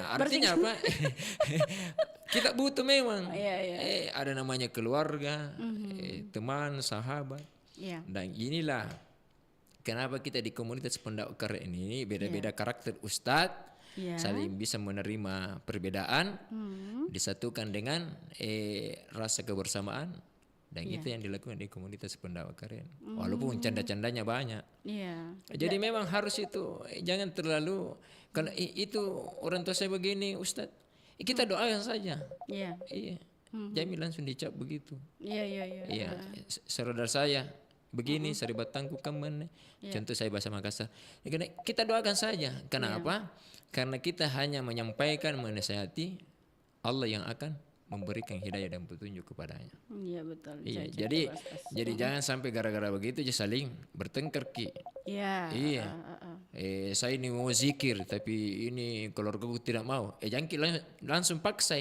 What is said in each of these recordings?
Artinya apa? Kita butuh memang. Iya. Ada namanya keluarga, teman, sahabat. Iya. Dan inilah kenapa kita di komunitas Pendakar ini beda-beda karakter ustadz, Iya. saling bisa menerima perbedaan, disatukan dengan rasa kebersamaan, dan itu yang dilakukan di komunitas Pendakar ini. Walaupun canda-candanya banyak. Iya. Jadi memang harus itu, jangan terlalu kalau itu orang tua saya begini ustadz, kita doakan saja. Iya. Iya. Jami langsung dicap begitu. Iya. Iya, saudara saya begini, sari batangku kamen. Contoh saya bahasa Makassar. Ya, karena kita doakan saja. Kenapa? Karena kita hanya menyampaikan, menasihati, Allah yang akan memberikan hidayah dan petunjuk kepadanya. Iya betul. Iya, jadi jangan sampai gara-gara begitu aja saling bertengkar ki. Iya. Iya. Saya ini mau zikir tapi ini keluarga gue tidak mau. Jangan langsung paksa.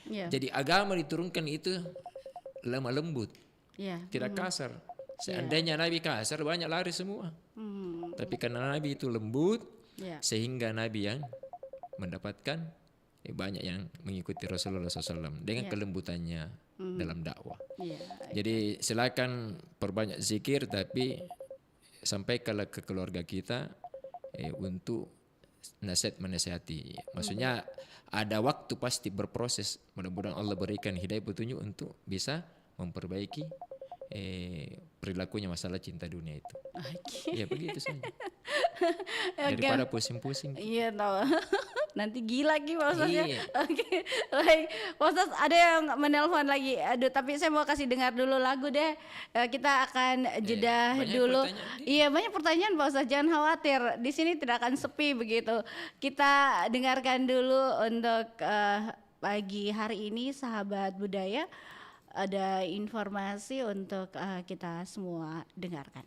Iya. Jadi agama diturunkan itu lemah lembut, Iya. tidak kasar. Seandainya Nabi kasar banyak lari semua. Tapi karena Nabi itu lembut, sehingga Nabi yang mendapatkan banyak yang mengikuti Rasulullah SAW dengan kelembutannya dalam dakwah. Jadi silakan perbanyak zikir, tapi sampaikanlah ke keluarga kita untuk nasihat menasihati. Maksudnya ada waktu pasti berproses. Mudah-mudahan Allah berikan hidayah petunjuk untuk bisa memperbaiki perilakunya masalah cinta dunia itu. Ya begitu saja. Daripada pusing-pusing. Iya tahu. Nanti gila lagi Pak Ustaz ya. Iya. Oke. Baik. Pak Ustaz ada yang menelpon lagi. Aduh, tapi saya mau kasih dengar dulu lagu deh. Kita akan jeda dulu. Iya, banyak pertanyaan Pak Ustaz. Jangan khawatir. Di sini tidak akan sepi begitu. Kita dengarkan dulu untuk pagi hari ini sahabat budaya. Ada informasi untuk kita semua dengarkan.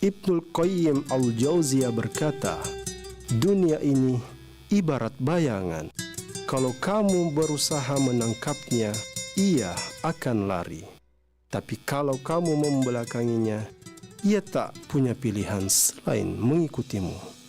Ibnul Qayyim Al-Jauziyah berkata, dunia ini ibarat bayangan. Kalau kamu berusaha menangkapnya, ia akan lari. Tapi kalau kamu membelakanginya, ia tak punya pilihan selain mengikutimu.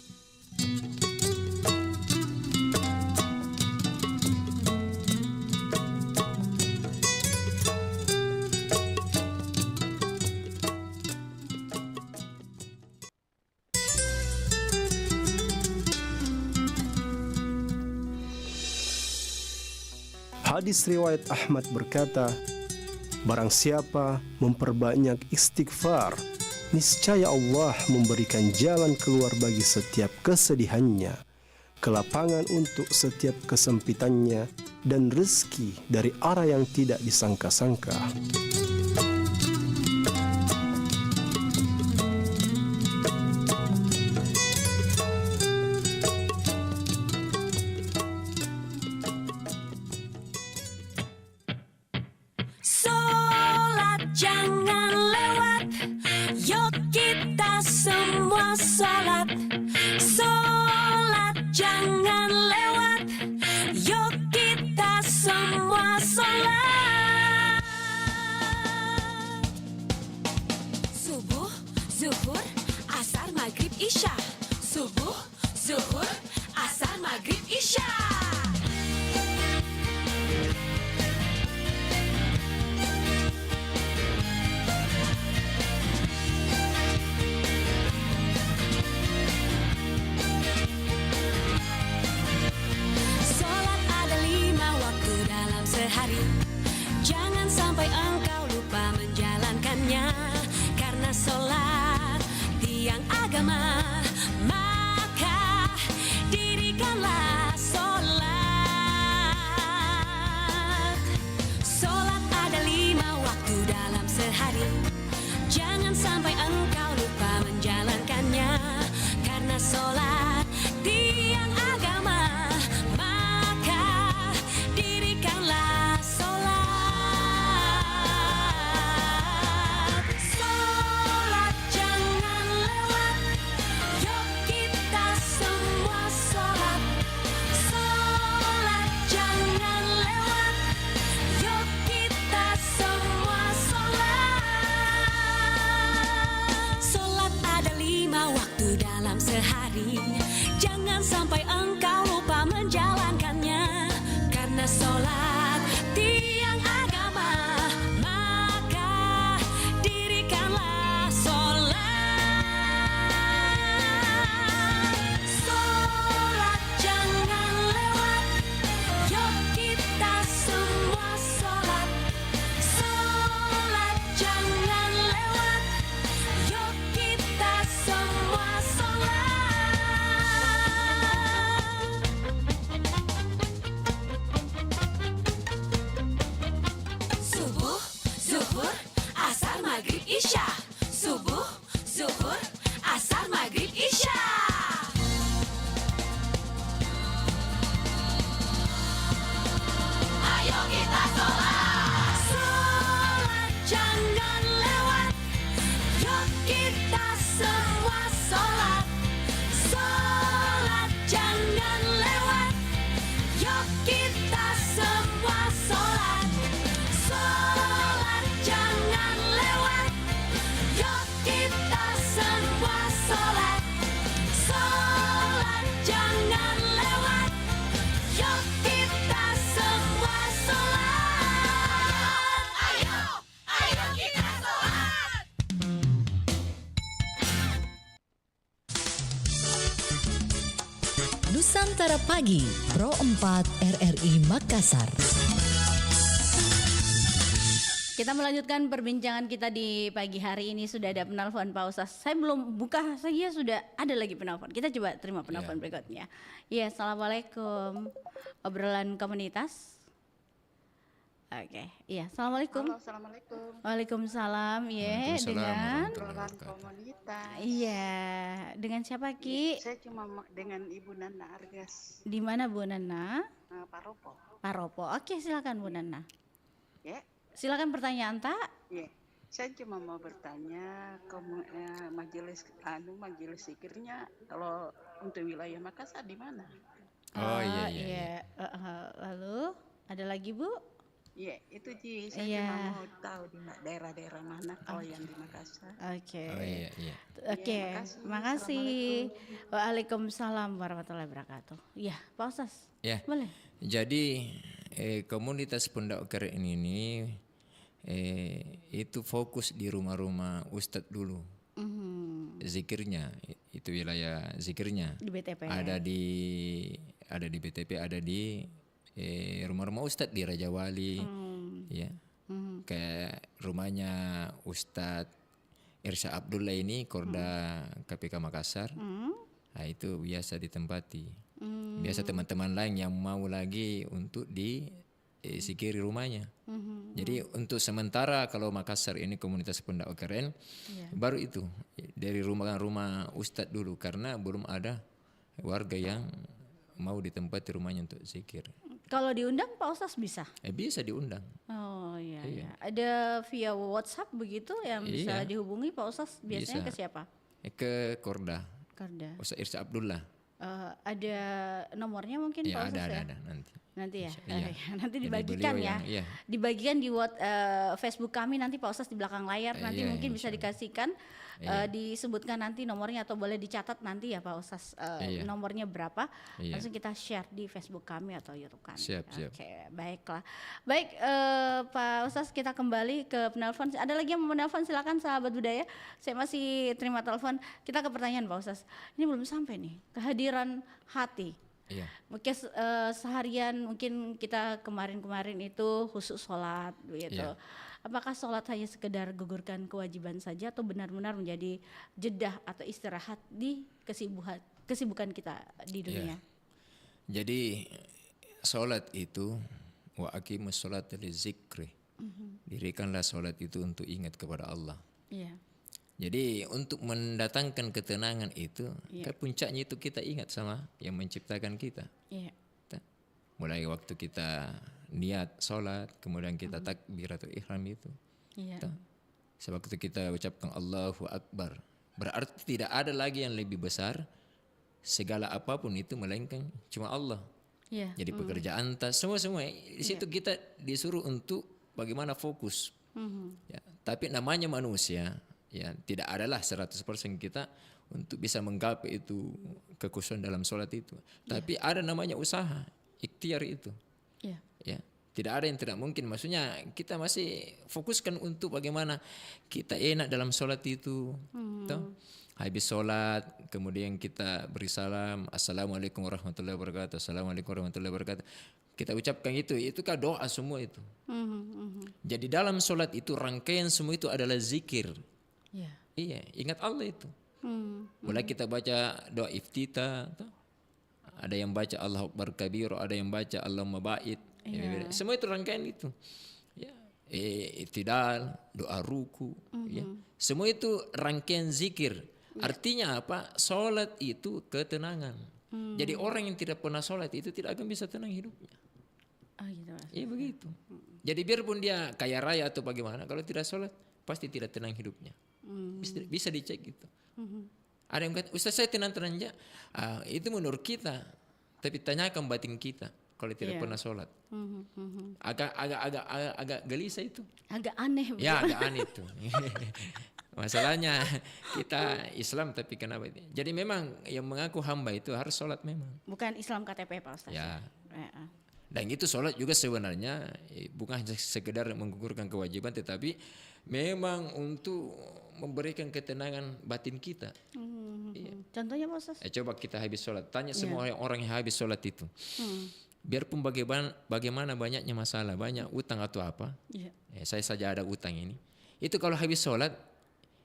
Hadis riwayat Ahmad berkata, barang siapa memperbanyak istighfar, niscaya Allah memberikan jalan keluar bagi setiap kesedihannya, kelapangan untuk setiap kesempitannya, dan rezeki dari arah yang tidak disangka-sangka. Jangan lewat, yuk kita semua sholat. Sholat jangan lewat, yuk kita semua sholat. Subuh, zuhur, asar, maghrib, isya. Subuh, zuhur, asar, maghrib, isya. Sehari, jangan sampai engkau lupa menjalankannya. Karena sholat tiang agama, maka dirikanlah sholat. Sholat ada 5 waktu dalam sehari, jangan sampai engkau lupa menjalankannya. Karena sholat tiang agama, maka dirikanlah sholat. Sholat jangan lewat, sehari. Jangan sampai engkau lupa menjalankannya. Karena sholat tiang agama, maka dirikanlah sholat. Sholat jangan lewat, yuk kita semua sholat. Sholat jangan lewat, yuk kita semua sholat. Subuh, zuhur, asar, maghrib, isya. Subuh, zuhur, asar, maghrib, isya. Ayo kita sholat. Sholat jangan lewat, yuk kita semua sholat. Sholat jangan lewat, yuk kita semua sholat. Sholat jangan lewat, yuk kita semua sholat. Sholat jangan lewat, yuk kita semua sholat. Ayo kita sholat. Nusantara Pagi, Pro 4 RRI Makassar. Kita melanjutkan perbincangan kita di pagi hari ini. Sudah ada penelpon Pak Ustaz. Saya belum buka saja sudah ada lagi penelpon. Kita coba terima penelpon berikutnya. Iya, assalamualaikum. Obrolan komunitas. Oke, iya, assalamualaikum. Halo, assalamualaikum. Waalaikumsalam. Iya, Waalaikumsalam dengan Obrolan komunitas. iya, dengan siapa Ki? Saya cuma dengan Ibu Nana Argas, Di mana Bu Nana? Paropo. Paropo. Oke, silakan Bu Nana. Ya, Silakan pertanyaan Tak. ya. Saya cuma mau bertanya ke majelis zikirnya kalau untuk wilayah Makassar di mana? Oh iya. Lalu ada lagi Bu? Iya, itu Ji. Saya Iya. cuma mau tahu di daerah-daerah mana kalau yang di Makassar. Oke. Oh iya. Oke, Iya, makasih. Waalaikumsalam warahmatullahi wabarakatuh. Iya, Pak Ustaz. Ya. Boleh. Jadi komunitas Pondok Keren ini itu fokus di rumah-rumah ustadz dulu. Zikirnya itu wilayah zikirnya. Di BTP. Ada di BTP, ada di rumah-rumah ustadz di Raja Wali. Ya. Kayak rumahnya Ustadz Irsya Abdullah ini Korda KPK Makassar. Nah, itu biasa ditempati. Biasa teman-teman lain yang mau lagi untuk di zikiri rumahnya. Jadi untuk sementara kalau Makassar ini komunitas Pondok Keren, baru itu dari rumah-rumah ustadz dulu karena belum ada warga yang mau ditempati rumahnya untuk zikir. Kalau diundang Pak Ustaz bisa? Bisa diundang. Oh iya. Ada via WhatsApp begitu yang bisa Iya. dihubungi Pak Ustaz biasanya Bisa. ke siapa? Ke Korda, Karda. Ustadz Irsya Abdullah. Ada nomornya mungkin Ya Pak Ustaz ya? ada nanti. Nanti ya, Iya. nanti Jadi dibagikan beliau ya, yang- iya. dibagikan di Facebook kami nanti Pak Ustaz di belakang layar nanti Iya, mungkin bisa insya Allah. dikasihkan, Iya. disebutkan nanti nomornya atau boleh dicatat nanti ya Pak Ustaz Iya. nomornya berapa, Iya. langsung kita share di Facebook kami atau YouTube kami. Siap. Oke, baiklah. Baik Pak Ustaz, kita kembali ke penelpon. Ada lagi yang mau menelpon, silakan sahabat budaya. Saya masih terima telepon. Kita ke pertanyaan Pak Ustaz. Ini belum sampai nih, kehadiran hati. Iya. Mungkin seharian mungkin kita kemarin itu khusus sholat gitu. Iya. Apakah sholat hanya sekedar gugurkan kewajiban saja atau benar-benar menjadi jedah atau istirahat di kesibukan kita di dunia? Jadi sholat itu wa aqimus sholata lizikri. Dirikanlah sholat itu untuk ingat kepada Allah. Iya. Jadi untuk mendatangkan ketenangan itu, kan puncaknya itu kita ingat sama yang menciptakan kita. Iya. Mulai waktu kita niat sholat, kemudian kita takbiratul ihram itu. Iya. Sewaktu kita ucapkan Allahu Akbar, berarti tidak ada lagi yang lebih besar segala apapun itu melainkan cuma Allah. Iya. Jadi pekerjaan semua di situ kita disuruh untuk bagaimana fokus. Ya, tapi namanya manusia Ya, tidak adalah 100% kita untuk bisa menggapai itu kekhusyuan dalam sholat itu. Tapi ada namanya usaha, ikhtiar itu. Iya. Ya, tidak ada yang tidak mungkin. Maksudnya kita masih fokuskan untuk bagaimana kita enak dalam sholat itu. Toh? Habis sholat, kemudian kita beri salam, assalamualaikum warahmatullahi wabarakatuh, assalamualaikum warahmatullahi wabarakatuh. Kita ucapkan itu kan doa semua itu. Jadi dalam sholat itu rangkaian semua itu adalah zikir. Iya. Iya, ingat Allah itu. Mulai kita baca doa iftitah, ada yang baca Allahu Akbar kabir, ada yang baca Allahumma ba'id. Semua itu rangkaian itu. Ya, iktidal, doa ruku, ya. Semua itu rangkaian zikir. Artinya apa? Salat itu ketenangan. Jadi orang yang tidak pernah salat itu tidak akan bisa tenang hidupnya. Gitu Mas. Iya begitu. Jadi biarpun dia kaya raya atau bagaimana, kalau tidak salat pasti tidak tenang hidupnya. Bisa dicek gitu. Ada yang kata, Ustaz saya tenang-tenang aja. Itu menurut kita. Tapi tanyakan batin kita kalau tidak pernah sholat. Agak gelisah itu. Agak aneh. Ya agak aneh itu. Masalahnya kita Islam tapi kenapa itu? Jadi memang yang mengaku hamba itu harus sholat memang. Bukan Islam KTP Pak Ustaz. Ya. Dan itu sholat juga sebenarnya bukan hanya sekedar menggugurkan kewajiban, tetapi memang untuk memberikan ketenangan batin kita. Iya. Contohnya Pak Ustaz? Coba kita habis sholat, tanya semua orang yang habis sholat itu. Biarpun bagaimana banyaknya masalah, banyak utang atau apa. Saya saja ada utang ini. Itu kalau habis sholat,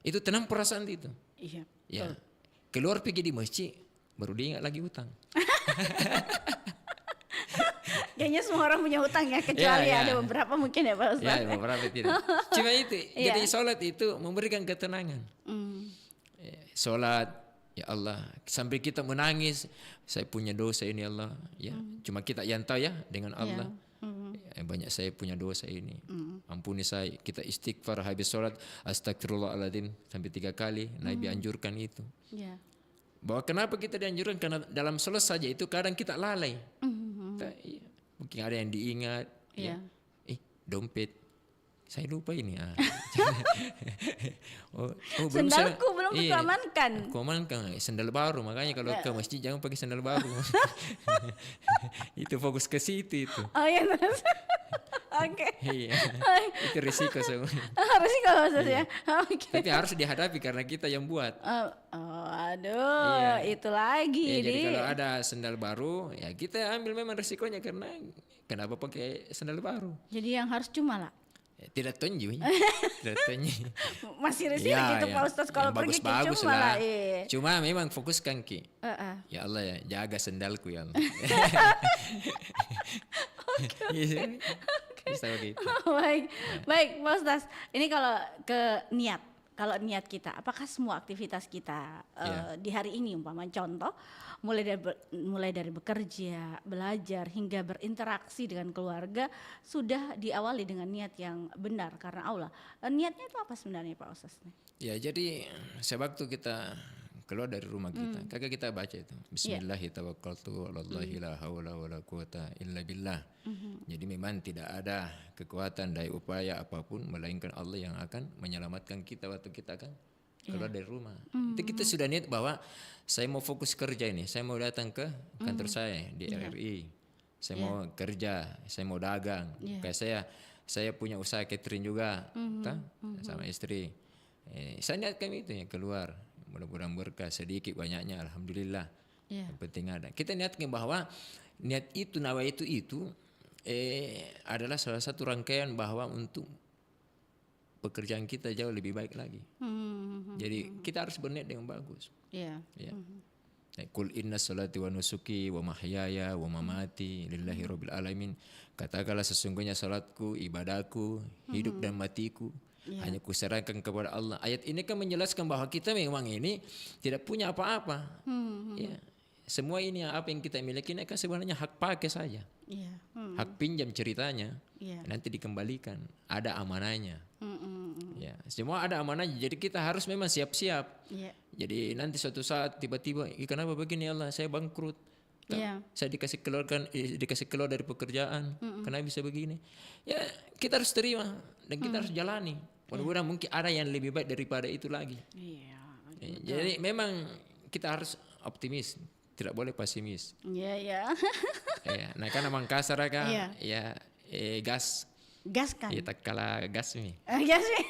itu tenang perasaan itu. Iya. Ya. Keluar pergi di masjid, baru dia ingat lagi utang. Kayaknya semua orang punya hutang ya, kecuali ada beberapa mungkin ya Pak Ustaz. Ya, beberapa tidak. Cuma itu, jadi sholat itu memberikan ketenangan. Sholat, ya Allah, sampai kita menangis, saya punya dosa ini Allah. Ya, cuma kita yang tahu ya dengan Allah. Banyak saya punya dosa ini. Ampuni saya. Kita istighfar habis sholat, astagfirullahaladzim sampai 3 kali. Nabi anjurkan itu. Bahwa kenapa kita dianjurkan? Karena dalam sholat saja itu kadang kita lalai. Mungkin ada yang diingat. Dompet. Saya lupa ini. Sendalku belum kuamankan. Kuamankan sendal baru, makanya kalau ke masjid jangan pakai sendal baru. Itu fokus ke situ itu. Oh iya Mas. Oke. Itu risiko semua. Risiko Mas ya. Oke. Tapi harus dihadapi karena kita yang buat. Itu lagi. Jadi kalau ada sendal baru, ya kita ambil memang risikonya karena kenapa pakai sendal baru. Jadi yang harus cuma lah. Tidak tunjuk. Tidak tunjuk. Masih risiko gitu Pak Ustaz kalau pergi ke cuma lah. Cuma memang fokuskan Ki. Ya Allah ya, jaga sendalku ya Allah. Bisa begitu. Baik Pak Ustaz. Ini kalau ke niat. Kalau niat kita, apakah semua aktivitas kita di hari ini umpama contoh mulai dari bekerja, belajar hingga berinteraksi dengan keluarga sudah diawali dengan niat yang benar karena Allah. Niatnya itu apa sebenarnya Pak Ustaz? Ya jadi sewaktu kita keluar dari rumah kita, kakak kita baca itu Bismillahirrahmanirrahim, Allahi la haula wala quwata illa billah. Jadi memang tidak ada kekuatan dari upaya apapun melainkan Allah yang akan menyelamatkan kita waktu kita akan keluar dari rumah. Itu kita sudah niat bahwa saya mau fokus kerja ini, saya mau datang ke kantor saya di RRI, saya mau kerja, saya mau dagang. Kayak saya punya usaha catering juga, sama istri. Saya niatkan itu ya keluar. Mudah-mudahan berkah sedikit banyaknya alhamdulillah. Yang penting ada. Kita niatkan bahwa niat itu nawaitu itu adalah salah satu rangkaian bahwa untuk pekerjaan kita jauh lebih baik lagi. Jadi kita harus berniat dengan bagus. Qul inna salati wa nusuki wa mahyaya wa mamati lillahi rabbil alamin. Katakanlah sesungguhnya salatku, ibadahku, hidup dan matiku hanya kuserahkan kepada Allah. Ayat ini kan menjelaskan bahwa kita memang ini tidak punya apa-apa. Semua ini apa yang kita miliki ini kan sebenarnya hak pakai saja. Hak pinjam ceritanya. Nanti dikembalikan. Ada amanahnya. Semua ada amanahnya. Jadi kita harus memang siap-siap. Jadi nanti suatu saat tiba-tiba, kenapa begini Allah? Saya bangkrut. Saya dikasih keluar dari pekerjaan. Kenapa bisa begini? Ya kita harus terima dan kita harus jalani. Mudah-mudahan mungkin ada yang lebih baik daripada itu lagi. Iya. Jadi memang kita harus optimis, tidak boleh pesimis. Iya. Ya, nah karena Mangkasar kan, Iya. ya gas, Gas kan? ya tak kalah gas nih. Gas sih.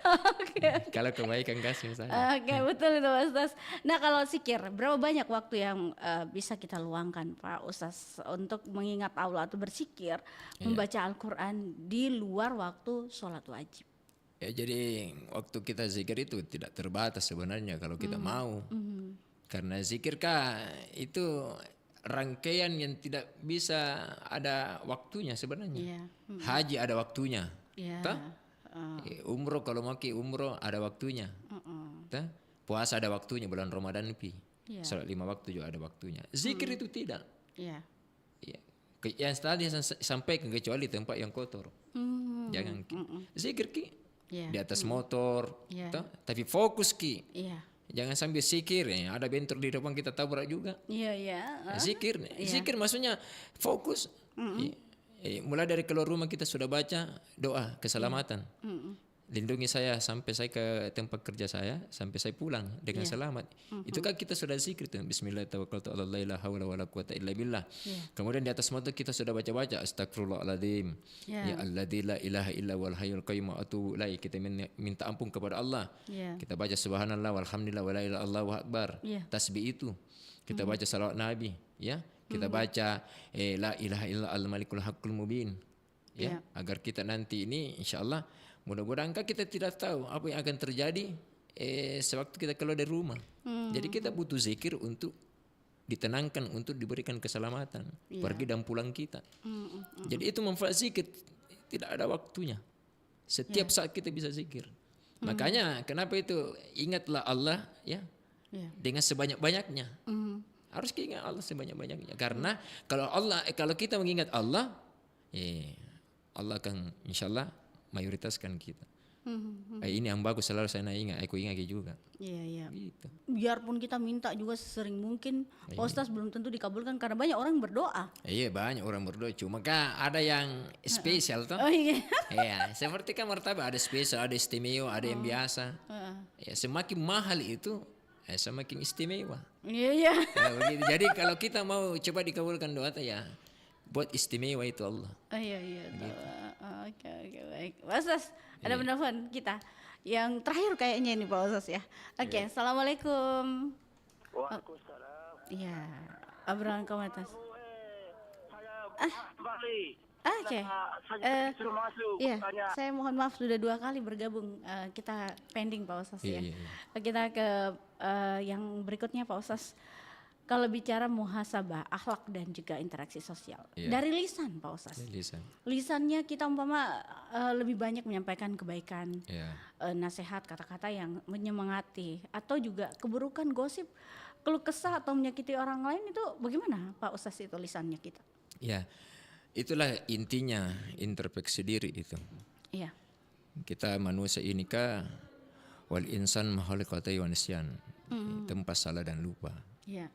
Oke. Kalau kebaikan gas misalnya. Oke, betul itu Pak Ustaz. Nah kalau zikir, berapa banyak waktu yang bisa kita luangkan Pak Ustaz untuk mengingat Allah atau berzikir, membaca Al-Quran di luar waktu sholat wajib? Ya jadi waktu kita zikir itu tidak terbatas sebenarnya kalau kita mau. Karena zikir itu rangkaian yang tidak bisa ada waktunya sebenarnya. Iya. Haji ada waktunya. Iya. Tah? Umroh kalau mau ke umroh ada waktunya. Tah? Puasa ada waktunya bulan Ramadan pi. Iya. Salat 5 waktu juga ada waktunya. Zikir itu tidak. Iya. Ya. Yang tadi saya sampaikan kecuali tempat yang kotor. Jangan ki. Zikir ki Iya. di atas motor, Iya. tah? Tapi fokus ki. Iya. Jangan sambil zikir ya, ada bentor di depan kita tabrak juga. Iya. Zikir, zikir maksudnya fokus. Mulai dari keluar rumah kita sudah baca doa keselamatan. Lindungi saya sampai saya ke tempat kerja saya, sampai saya pulang dengan selamat. Itu kan kita sudah zikir tuh. Bismillah tawakkaltu 'ala Allah la haula wala quwata illa billah. Kemudian di atas motor kita sudah baca-baca astagfirullahaladzim. Ya alladzi la ilaha illa wal hayyul qayyum wa atubu ilaih. Kita minta ampun kepada Allah. Kita baca subhanallah walhamdulillah wala ilaha illallah Allahu akbar. Tasbih itu. Kita baca salawat Nabi, ya. Kita baca la ilaha illa al malikul haqqul mubin. Ya, agar kita nanti ini insyaallah mudah-mudahan kita tidak tahu apa yang akan terjadi sewaktu kita keluar dari rumah. Jadi kita butuh zikir untuk ditenangkan, untuk diberikan keselamatan pergi dan pulang kita. Jadi itu manfaat zikir tidak ada waktunya. Setiap saat kita bisa zikir. Makanya kenapa itu ingatlah Allah ya dengan sebanyak-banyaknya. Harus ingat Allah sebanyak-banyaknya karena kalau kita mengingat Allah, Allah akan insyaallah mayoritaskan kita. Ini yang bagus selalu saya ingat, aku ingat juga. Iya. Gitu. Biarpun kita minta juga sesering mungkin, Pak Ustaz belum tentu dikabulkan karena banyak orang berdoa. Iya banyak orang berdoa, cuma ada yang spesial toh. Oh iya. Iya, seperti kan martabak ada spesial, ada istimewa, ada yang biasa. Ya, semakin mahal itu semakin istimewa. Iya. Nah, begitu. Jadi kalau kita mau coba dikabulkan doa ya buat istimewa itu Allah. Oh iya. Oke, baik. Pak Ustaz, ada penelpon kita. Yang terakhir kayaknya ini Pak Ustaz ya. Oke, Assalamualaikum. Waalaikumsalam. Iya, obrolan kamu atas. Balik. Oke. Saya disuruh masuk. Iya, Tanya. saya mohon maaf sudah 2 kali bergabung. Kita pending Pak Ustaz ya. Kita ke yang berikutnya Pak Ustaz. Kalau bicara muhasabah, akhlak dan juga interaksi sosial. Dari lisan Pak Ustaz. Lisannya kita umpama lebih banyak menyampaikan kebaikan, nasihat, kata-kata yang menyemangati, atau juga keburukan, gosip, keluh kesah atau menyakiti orang lain itu bagaimana Pak Ustaz itu lisannya kita? Ya, itulah intinya introspeksi diri itu. Iya. Kita manusia ini wal insan makhluqatai wa nisyan. Tempat salah dan lupa. Iya.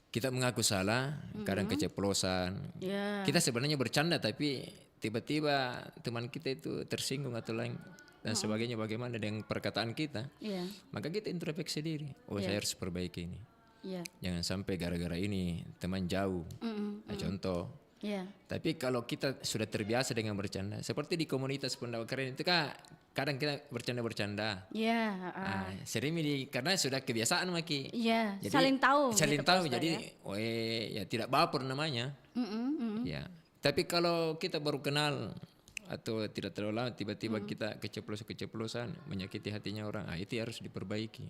Kita mengaku salah, kadang keceplosan. Kita sebenarnya bercanda tapi tiba-tiba teman kita itu tersinggung atau lain dan sebagainya, bagaimana dengan perkataan kita. Maka kita introspeksi diri. Saya harus perbaiki ini. Jangan sampai gara-gara ini teman jauh. Contoh. Tapi kalau kita sudah terbiasa dengan bercanda, seperti di komunitas pendakwah keren itu kadang kita bercanda-bercanda. Sering karena sudah kebiasaan maki. Jadi, saling tahu. Jadi ya tidak baper namanya. Ya. Tapi kalau kita baru kenal atau tidak terlalu lama tiba-tiba kita keceplosan menyakiti hatinya orang, itu harus diperbaiki.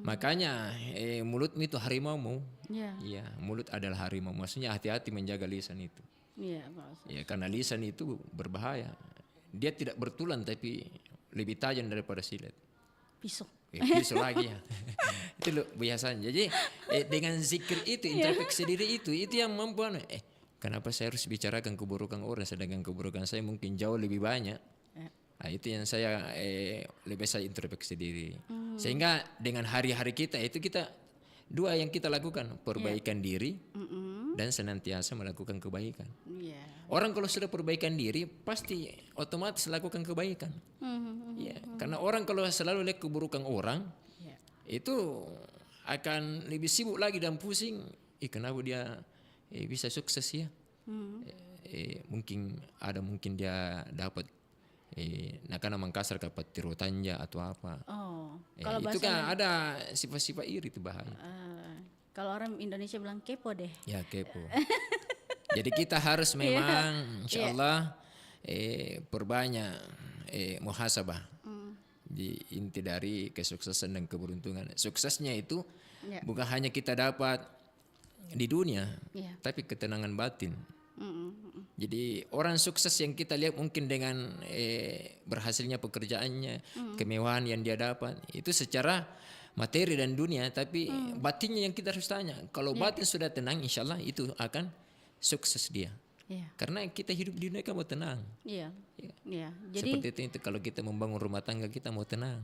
Makanya mulutmu itu harimaumu. Iya, mulut adalah harimau. Maksudnya hati-hati menjaga lisan itu. Ya, karena lisan itu berbahaya. Dia tidak bertulang tapi lebih tajam daripada silet. Pisau. Pisau lagi ya. Itu loh biasanya. Jadi dengan zikir itu, introspeksi diri itu yang membuat kenapa saya harus bicarakan keburukan orang sedangkan keburukan saya mungkin jauh lebih banyak. Itu yang saya lebih saya introspeksi diri. Sehingga dengan hari-hari kita itu kita 2 yang kita lakukan, perbaikan diri dan senantiasa melakukan kebaikan. Orang kalau sudah perbaikan diri pasti otomatis lakukan kebaikan. Ya, karena orang kalau selalu lihat keburukan orang, itu akan lebih sibuk lagi dan pusing. Kenapa dia bisa sukses ya? Mungkin dia dapat nakana mangkasar dapat tirotanja atau apa. Kalau itu kan ada sifat-sifat iri itu bahaya. Kalau orang Indonesia bilang kepo deh. Ya kepo. Jadi kita harus memang insya Allah perbanyak muhasabah. Di inti dari kesuksesan dan keberuntungan. Suksesnya itu bukan hanya kita dapat di dunia, tapi ketenangan batin. Jadi orang sukses yang kita lihat mungkin dengan berhasilnya pekerjaannya, kemewahan yang dia dapat, itu secara materi dan dunia, tapi batinnya yang kita harus tanya. Kalau batin sudah tenang, insya Allah itu akan sukses dia. Karena kita hidup di dunia kan mau tenang. Jadi seperti itu kalau kita membangun rumah tangga kita mau tenang.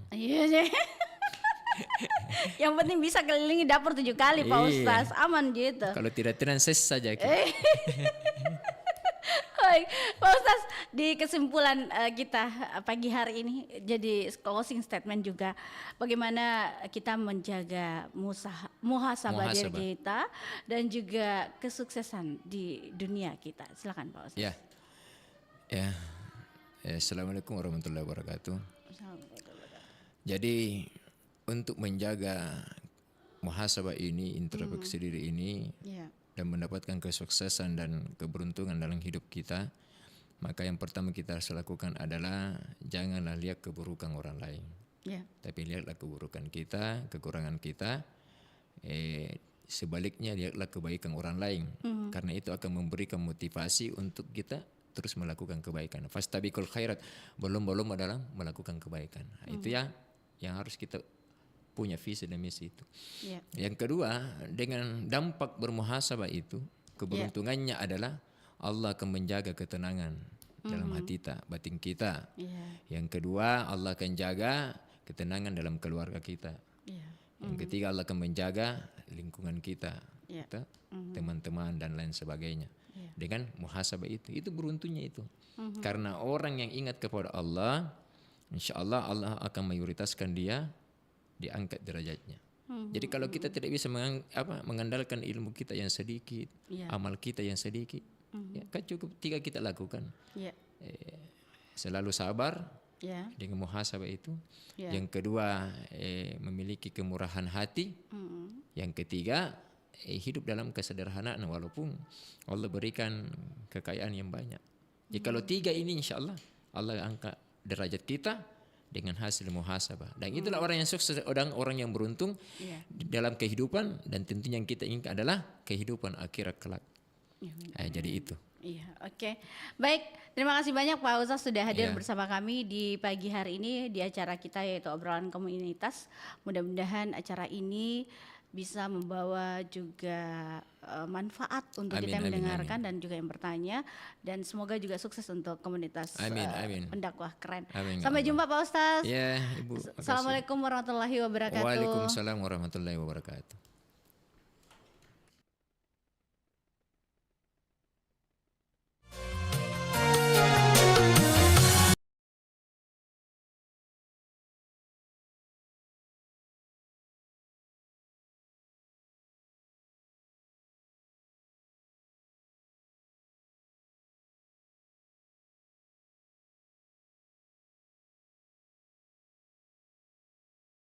Yang penting bisa kelilingi dapur 7 kali Pak Ustaz, aman gitu. Kalau tidak tenang ses saja. Baik, Pak Ustaz, di kesimpulan kita pagi hari ini jadi closing statement juga bagaimana kita menjaga muhasabah diri kita dan juga kesuksesan di dunia kita. Silakan Pak Ustaz. Ya. Assalamualaikum warahmatullahi wabarakatuh. Jadi untuk menjaga muhasabah ini, introspeksi diri ini, dan mendapatkan kesuksesan dan keberuntungan dalam hidup kita, maka yang pertama kita harus lakukan adalah janganlah lihat keburukan orang lain, tapi lihatlah keburukan kita, kekurangan kita. Sebaliknya lihatlah kebaikan orang lain, karena itu akan memberikan motivasi untuk kita terus melakukan kebaikan. Fastabiqul khairat, belum adalah melakukan kebaikan. Itu ya yang harus kita punya visi dan misi itu. Yang kedua, dengan dampak bermuhasabah itu, keberuntungannya adalah Allah akan menjaga ketenangan dalam hati kita, batin kita. Yang kedua, Allah akan jaga ketenangan dalam keluarga kita. Yang ketiga, Allah akan menjaga lingkungan kita, teman-teman dan lain sebagainya. Dengan muhasabah itu beruntungnya itu. Karena orang yang ingat kepada Allah, insya Allah Allah akan mayoritaskan dia diangkat derajatnya. Jadi kalau kita tidak bisa mengandalkan ilmu kita yang sedikit, amal kita yang sedikit, kan cukup 3 kita lakukan. Selalu sabar dengan muhasabah itu. Yang kedua, memiliki kemurahan hati. Yang ketiga, hidup dalam kesederhanaan walaupun Allah berikan kekayaan yang banyak. Jadi kalau 3 ini insya Allah Allah angkat derajat kita dengan hasil muhasabah. Dan itulah orang yang sukses, orang yang beruntung dalam kehidupan, dan tentunya yang kita inginkan adalah kehidupan akhirat kelak. Jadi itu. Oke. Baik, terima kasih banyak Pak Ustaz sudah hadir bersama kami di pagi hari ini di acara kita yaitu obrolan komunitas. Mudah-mudahan acara ini bisa membawa juga manfaat untuk kita yang mendengarkan dan juga yang bertanya, dan semoga juga sukses untuk komunitas pendakwah keren. Sampai jumpa Pak Ustaz. Ya, Ibu. Assalamualaikum warahmatullahi wabarakatuh. Waalaikumsalam warahmatullahi wabarakatuh.